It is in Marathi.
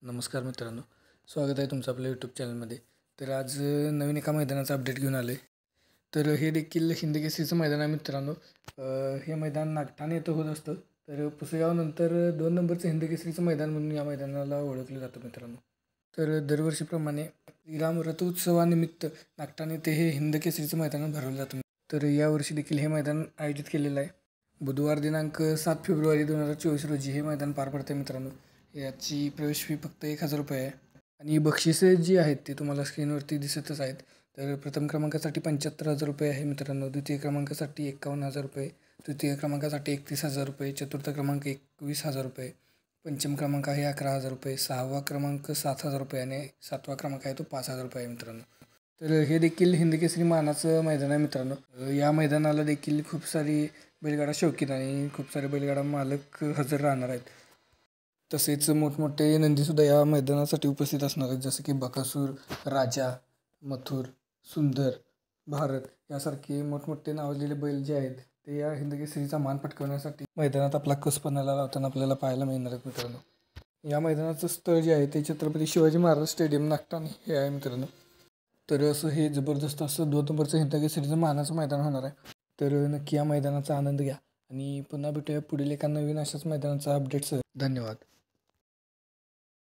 नमस्कार मित्रांनो, स्वागत आहे तुमचं आपल्या यूट्यूब चॅनलमध्ये. तर आज नवीन एका मैदानाचा अपडेट घेऊन आलो आहे. तर हे देखील हिंदकेसरीचं मैदान आहे मित्रांनो. हे मैदान नागठाणे येतं होत असतं. तर पुसेगावनंतर 2 नंबरचं हिंदकेसरीचं मैदान म्हणून या मैदानाला ओळखलं जातं मित्रांनो. तर दरवर्षीप्रमाणे श्रीराम रथोत्सवानिमित्त नागठाणे येथे हे हिंदकेसरीचं मैदान भरवलं जातं. तर यावर्षी देखील हे मैदान आयोजित केलेलं आहे. बुधवार दिनांक 7 फेब्रुवारी 2024 रोजी हे मैदान पार पडतं मित्रांनो. याची प्रवेश फी फक्त 1,000 रुपये आहे आणि बक्षिसे जी आहेत ती तुम्हाला स्क्रीनवरती दिसतच आहेत. तर प्रथम क्रमांकासाठी 75,000 रुपये आहे मित्रांनो, द्वितीय क्रमांकासाठी 51,000 रुपये, तृतीय क्रमांकासाठी 31,000 रुपये, चतुर्थ क्रमांक 21,000 रुपये, पंचम क्रमांक आहे 11,000 रुपये, 6वा क्रमांक 7,000 रुपये आणि 7वा क्रमांक आहे तो 5,000 रुपये आहे मित्रांनो. तर हे देखील हिंदकेसरी मानाचं मैदान आहे मित्रांनो. या मैदानाला देखील खूप सारी बैलगाडा शौकीन आणि खूप सारे बैलगाडा मालक हजर राहणार आहेत. तसेच मोठमोठे नंदीसुद्धा या मैदानासाठी उपस्थित असणार आहेत, जसं की बकासूर, राजा, मथुर, सुंदर, भारत यासारखे मोठमोठे नावाजलेले बैल जे आहेत ते या हिंदकेसरीचा मान पटकावण्यासाठी मैदानात आपला कस पणाला लावताना आपल्याला पाहायला मिळणार आहेत मित्रांनो. या मैदानाचं स्थळ जे आहे ते छत्रपती शिवाजी महाराज स्टेडियम नागठाणे हे आहे मित्रांनो. तर असं हे जबरदस्त असं 2 नंबरचं हिंदकेसरीचं मानाचं मैदान होणार आहे. तर नक्की या मैदानाचा आनंद घ्या आणि पुन्हा भेटूया पुढील एका नवीन अशाच मैदानाचा अपडेट्स. धन्यवाद.